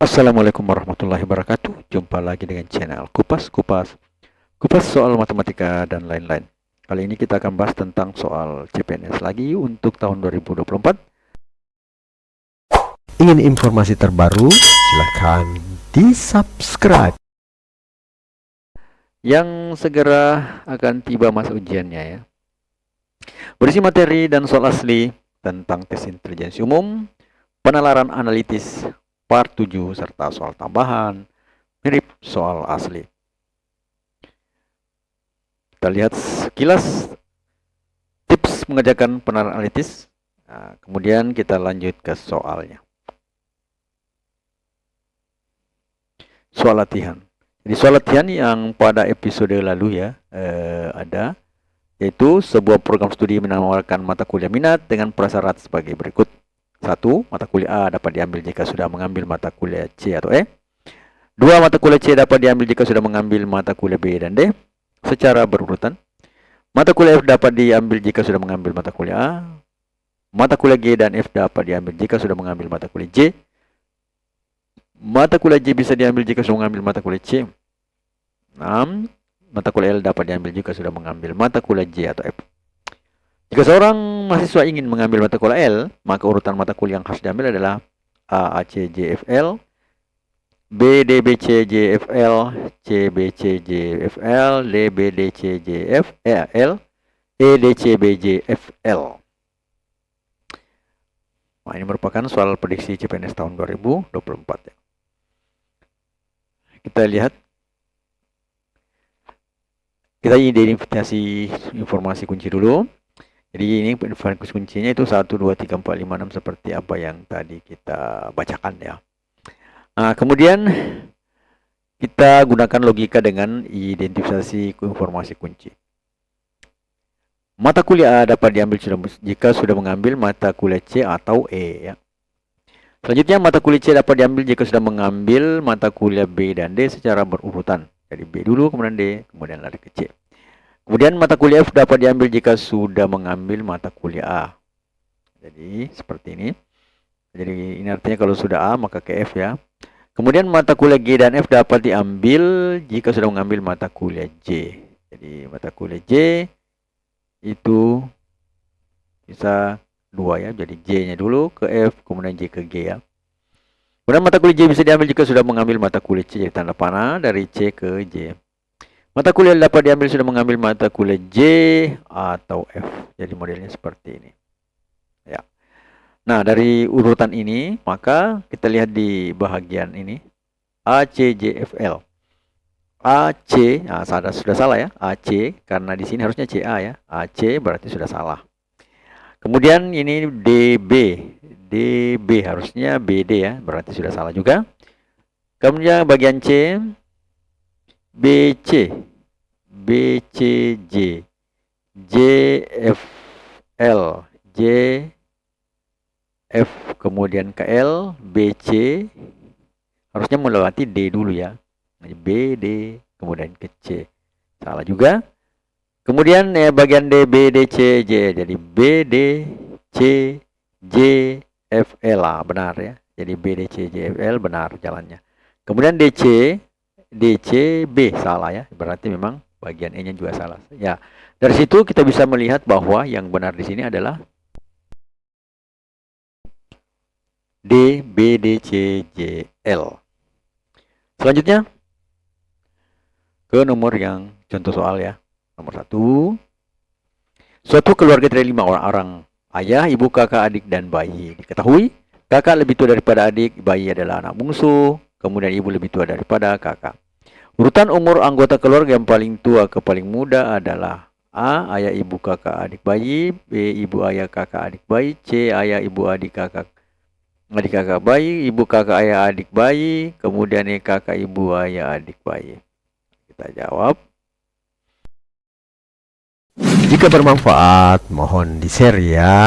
Assalamualaikum warahmatullahi wabarakatuh. Jumpa lagi dengan channel Kupas soal matematika dan lain-lain. Kali ini kita akan bahas tentang soal CPNS lagi untuk tahun 2024. Ingin informasi terbaru? Silahkan di-subscribe. Yang segera akan tiba masa ujiannya ya. Berisi materi dan soal asli tentang tes intelijensi umum, penalaran analitis, part 7 serta soal tambahan mirip soal asli. Kita lihat sekilas tips mengerjakan penalaran analitis. Nah, kemudian kita lanjut ke soalnya. Soal latihan. Jadi soal latihan yang pada episode lalu ya ada, yaitu sebuah program studi menawarkan mata kuliah minat dengan prasyarat sebagai berikut. 1. Mata kuliah A dapat diambil jika sudah mengambil mata kuliah C atau E. 2. Mata kuliah C dapat diambil jika sudah mengambil mata kuliah B dan D secara berurutan. Mata kuliah F dapat diambil jika sudah mengambil mata kuliah A. Mata kuliah G dan F dapat diambil jika sudah mengambil mata kuliah J. Mata kuliah J bisa diambil jika sudah mengambil mata kuliah C. 6. Mata kuliah L dapat diambil jika sudah mengambil mata kuliah J atau F. Jika seorang mahasiswa ingin mengambil mata kuliah L, maka urutan mata kuliah yang harus diambil adalah A, AC, J, F, L, B, D, B, C, J, F, L, C, B, C, J, F, L, D, B, D, C, J, F, L, E, D, C, B, J, F, L. Nah, ini merupakan soal prediksi CPNS tahun 2024 ya. Kita lihat. Kita identifikasi informasi kunci dulu. Jadi ini informasi kuncinya itu 1, 2, 3, 4, 5, 6 seperti apa yang tadi kita bacakan ya. Nah, kemudian kita gunakan logika dengan identifikasi informasi kunci. Mata kuliah A dapat diambil jika sudah mengambil mata kuliah C atau E ya. Selanjutnya mata kuliah C dapat diambil jika sudah mengambil mata kuliah B dan D secara berurutan. Jadi B dulu, kemudian D, kemudian lari ke C. Kemudian mata kuliah F dapat diambil jika sudah mengambil mata kuliah A. Jadi seperti ini. Jadi ini artinya kalau sudah A maka ke F ya. Kemudian mata kuliah G dan F dapat diambil jika sudah mengambil mata kuliah J. Jadi mata kuliah J itu bisa 2 ya. Jadi J-nya dulu ke F, kemudian J ke G ya. Kemudian mata kuliah J bisa diambil jika sudah mengambil mata kuliah C. Jadi tanda panah dari C ke J. Mata kuliah dapat diambil sudah mengambil mata kuliah J atau F. Jadi modelnya seperti ini. Ya. Nah, dari urutan ini, maka kita lihat di bahagian ini. A, C, J, F, L. A, C, nah, sudah salah ya. A, C, karena di sini harusnya C, A ya. A, C berarti sudah salah. Kemudian ini D, B. D, B harusnya B, D ya. Berarti sudah salah juga. Kemudian bagian C. BC, BCJ, JFL, JF, kemudian KL, BC, harusnya melewati D dulu ya. BD, kemudian ke C. Salah juga. Kemudian bagian D, BD, C, J. Jadi BD, C, J, FL, benar ya. Jadi BD, C, J, FL benar jalannya. Kemudian DC, DCB salah ya, berarti memang bagian E-nya juga salah. Ya, dari situ kita bisa melihat bahwa yang benar di sini adalah D, B, D, C, J, L. Selanjutnya ke nomor yang contoh soal ya. Nomor 1. Suatu keluarga dari 5 orang, ayah, ibu, kakak, adik, dan bayi. Diketahui kakak lebih tua daripada adik, bayi adalah anak bungsu, kemudian ibu lebih tua daripada kakak. Urutan umur anggota keluarga yang paling tua ke paling muda adalah A. Ayah, ibu, kakak, adik, bayi. B. Ibu, ayah, kakak, adik, bayi. C. Ayah, ibu, adik, kakak bayi. Ibu, kakak, ayah, adik, bayi. Kemudian kakak, ibu, ayah, adik, bayi. Kita jawab. Jika bermanfaat, mohon di-share ya.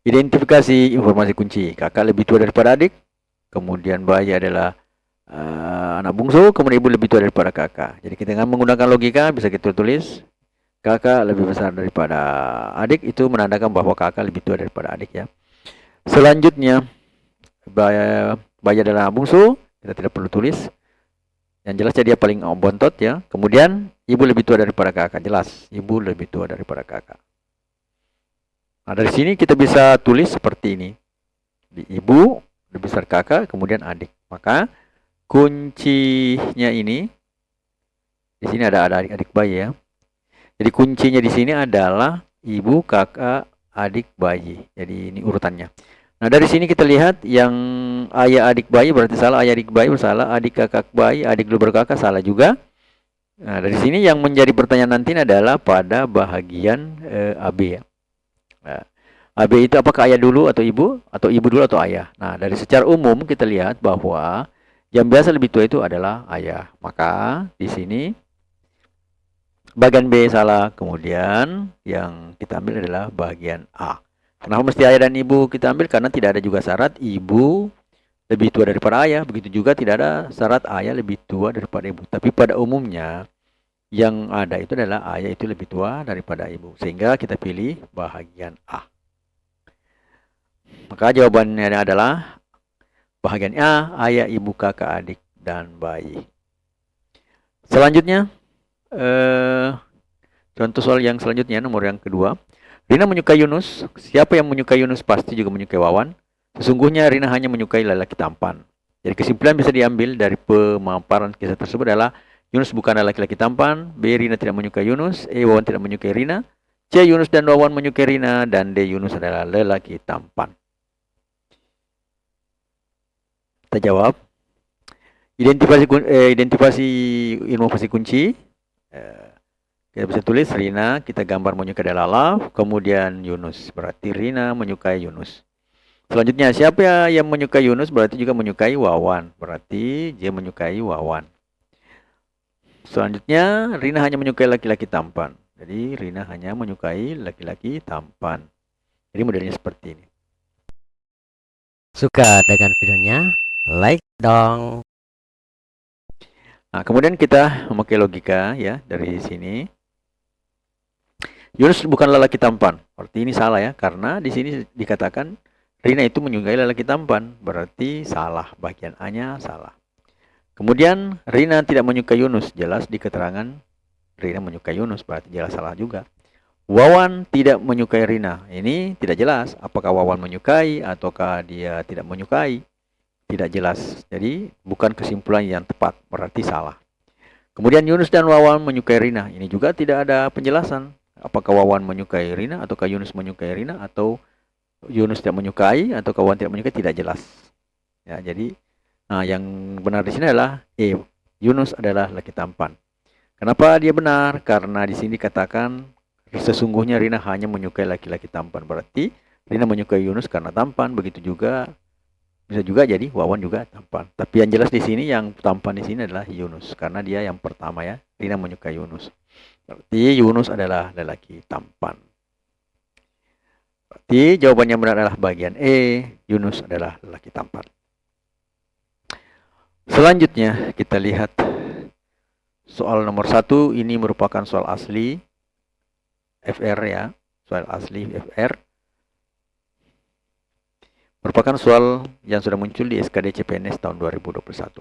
Identifikasi informasi kunci. Kakak lebih tua daripada adik. Kemudian bayi adalah anak bungsu, kemudian ibu lebih tua daripada kakak. Jadi kita dengan menggunakan logika bisa kita tulis kakak lebih besar daripada adik, itu menandakan bahwa kakak lebih tua daripada adik ya. Selanjutnya Bayi adalah bungsu, kita tidak perlu tulis. Yang jelas dia paling bontot ya. Kemudian ibu lebih tua daripada kakak, jelas. Ibu lebih tua daripada kakak. Nah, dari sini kita bisa tulis seperti ini. Di ibu, lebih besar kakak, kemudian adik. Maka kuncinya ini di sini ada adik-adik bayi ya. Jadi kuncinya di sini adalah ibu, kakak, adik, bayi. Jadi ini urutannya. Nah, dari sini kita lihat yang ayah adik bayi berarti salah, ayah adik bayi bersalah, adik kakak bayi, adik luber kakak salah juga. Nah, dari sini yang menjadi pertanyaan nanti adalah pada bahagian AB ya. Nah, AB itu apakah ayah dulu atau ibu dulu atau ayah. Nah, dari secara umum kita lihat bahwa yang biasa lebih tua itu adalah ayah. Maka di sini bagian B salah, kemudian yang kita ambil adalah bagian A. Kenapa mesti ayah dan ibu kita ambil? Karena tidak ada juga syarat ibu lebih tua daripada ayah. Begitu juga tidak ada syarat ayah lebih tua daripada ibu. Tapi pada umumnya yang ada itu adalah ayah itu lebih tua daripada ibu. Sehingga kita pilih bahagian A. Maka jawabannya adalah bahagian A, ayah, ibu, kakak, adik, dan bayi. Selanjutnya, contoh soal yang selanjutnya, nomor yang kedua. Rina menyukai Yunus. Siapa yang menyukai Yunus pasti juga menyukai Wawan. Sesungguhnya Rina hanya menyukai lelaki tampan. Jadi kesimpulan bisa diambil dari pemaparan kisah tersebut adalah Yunus bukanlah laki-laki tampan. B. Rina tidak menyukai Yunus. E. Wawan tidak menyukai Rina. C. Yunus dan Wawan menyukai Rina. Dan D. Yunus adalah lelaki tampan. Kita jawab. Identifikasi informasi kunci. Kita bisa tulis Rina, kita gambar menyukai Lalaf, kemudian Yunus. Berarti Rina menyukai Yunus. Selanjutnya, siapa yang menyukai Yunus berarti juga menyukai Wawan. Berarti dia menyukai Wawan. Selanjutnya, Rina hanya menyukai laki-laki tampan. Jadi, Rina hanya menyukai laki-laki tampan. Jadi, modelnya seperti ini. Suka dengan videonya? Like dong. Nah, kemudian kita memakai logika ya dari sini. Yunus bukanlah lelaki tampan. Berarti ini salah ya, karena di sini dikatakan Rina itu menyukai lelaki tampan. Berarti salah, bagian A-nya salah. Kemudian Rina tidak menyukai Yunus. Jelas di keterangan Rina menyukai Yunus, berarti jelas salah juga. Wawan tidak menyukai Rina. Ini tidak jelas apakah Wawan menyukai ataukah dia tidak menyukai. Tidak jelas. Jadi bukan kesimpulan yang tepat, berarti salah. Kemudian Yunus dan Wawan menyukai Rina. Ini juga tidak ada penjelasan. Apakah Wawan menyukai Rina ataukah Yunus menyukai Rina, atau Yunus tidak menyukai ataukah Wawan tidak menyukai, tidak jelas. Ya, jadi yang benar di sini adalah Yunus adalah laki tampan. Kenapa dia benar? Karena di sini dikatakan sesungguhnya Rina hanya menyukai laki-laki tampan. Berarti Rina menyukai Yunus karena tampan. Begitu juga bisa juga jadi Wawan juga tampan. Tapi yang jelas di sini yang tampan di sini adalah Yunus karena dia yang pertama ya. Rina menyukai Yunus. Berarti Yunus adalah lelaki tampan. Berarti jawabannya benar adalah bagian E. Yunus adalah lelaki tampan. Selanjutnya kita lihat soal nomor 1. Ini merupakan soal asli FR ya. Soal asli FR. Merupakan soal yang sudah muncul di SKD CPNS tahun 2021.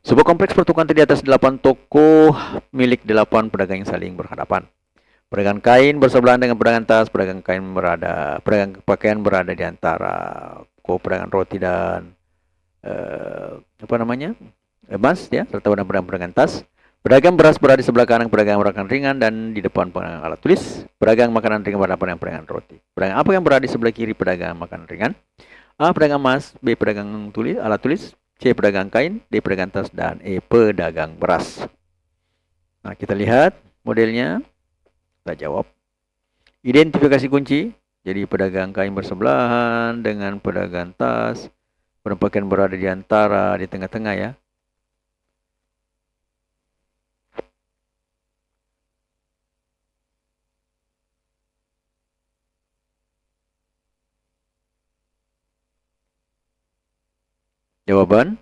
Sebuah kompleks pertukaran terdiri atas 8 toko milik 8 pedagang yang saling berhadapan. Pedagang kain bersebelahan dengan pedagang tas, pedagang pakaian berada di antara pedagang roti dan emas ya, serta pedagang tas. Pedagang beras berada di sebelah kanan pedagang makanan ringan dan di depan pedagang alat tulis. Pedagang makanan ringan berhadapan dengan pedagang roti. Pedagang apa yang berada di sebelah kiri pedagang makanan ringan? A. Pedagang emas, B. Pedagang alat tulis, C. Pedagang kain, D. Pedagang tas, dan E. Pedagang beras. Nah, kita lihat modelnya. Kita jawab. Identifikasi kunci. Jadi pedagang kain bersebelahan dengan pedagang tas. Pedagang berada di antara, di tengah-tengah ya. Jawaban.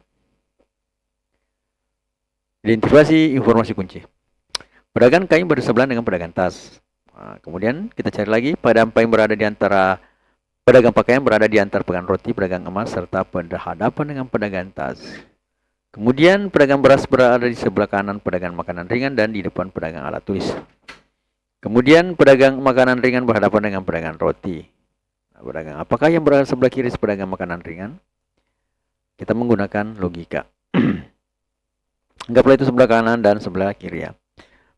Identifikasi informasi kunci. Pedagang kain bersebelahan dengan pedagang tas. Nah, kemudian kita cari lagi pedagang yang berada di antara Pedagang pakaian berada di antara pedagang roti, pedagang emas, serta berhadapan dengan pedagang tas. Kemudian pedagang beras berada di sebelah kanan pedagang makanan ringan dan di depan pedagang alat tulis. Kemudian pedagang makanan ringan berhadapan dengan pedagang roti. Nah, pedagang apakah yang berada sebelah kiri pedagang makanan ringan? Kita menggunakan logika. Anggaplah itu sebelah kanan dan sebelah kiri ya.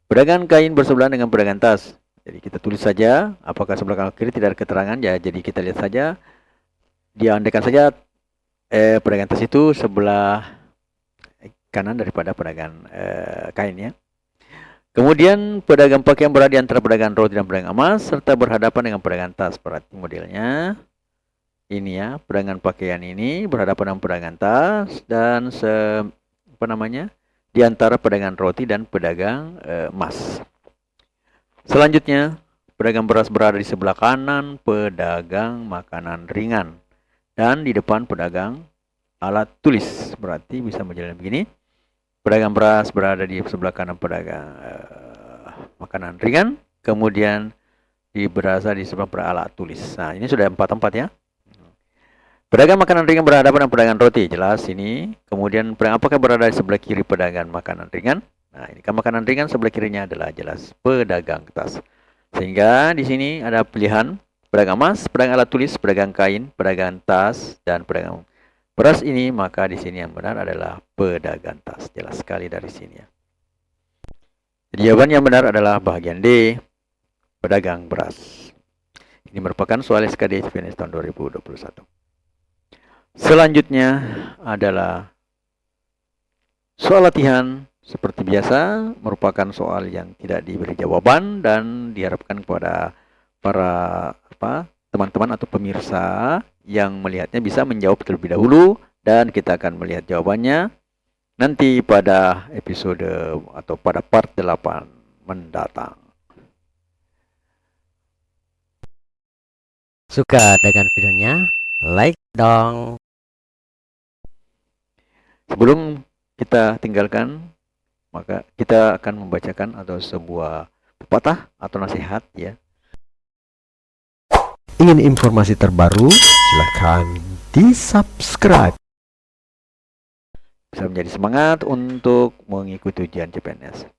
Pedagang kain bersebelahan dengan pedagang tas. Jadi kita tulis saja apakah sebelah kanan kiri, tidak ada keterangan ya. Jadi kita lihat saja. Dia andaikan saja pedagang tas itu sebelah kanan daripada pedagang kain ya. Kemudian pedagang pakaian berada di antara pedagang roti dan pedagang emas serta berhadapan dengan pedagang tas. Berarti modelnya ini ya, pedagang pakaian ini berhadapan dengan pedagang tas dan di antara pedagang roti dan pedagang emas. Selanjutnya, pedagang beras berada di sebelah kanan pedagang makanan ringan dan di depan pedagang alat tulis. Berarti bisa menjadi begini. Pedagang beras berada di sebelah kanan pedagang makanan ringan, kemudian berada di sebelah alat tulis. Nah, ini sudah 4 tempat ya. Pedagang makanan ringan berhadapan dengan pedagang roti, jelas ini. Kemudian apakah berada di sebelah kiri pedagang makanan ringan? Nah, ini kan makanan ringan, sebelah kirinya adalah jelas pedagang tas. Sehingga di sini ada pilihan pedagang emas, pedagang alat tulis, pedagang kain, pedagang tas, dan pedagang beras ini. Maka di sini yang benar adalah pedagang tas. Jelas sekali dari sini ya. Jadi jawaban yang benar adalah bagian D, pedagang beras. Ini merupakan soal SKD CPNS tahun 2021. Selanjutnya adalah soal latihan. Seperti biasa, merupakan soal yang tidak diberi jawaban dan diharapkan kepada para teman-teman atau pemirsa yang melihatnya bisa menjawab terlebih dahulu, dan kita akan melihat jawabannya nanti pada episode atau pada part 8 mendatang. Suka dengan videonya? Like dong. Sebelum kita tinggalkan, maka kita akan membacakan atau sebuah pepatah atau nasihat ya. Ingin informasi terbaru? Silakan di-subscribe. Bisa menjadi semangat untuk mengikuti ujian CPNS.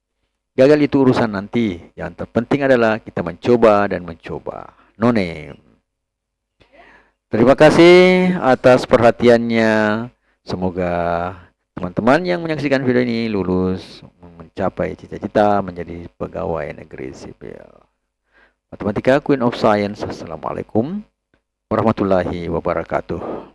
Gagal itu urusan nanti. Yang terpenting adalah kita mencoba dan mencoba. No name. Terima kasih atas perhatiannya. Semoga teman-teman yang menyaksikan video ini lulus, mencapai cita-cita menjadi pegawai negeri sipil. Matematika Queen of Science. Assalamualaikum warahmatullahi wabarakatuh.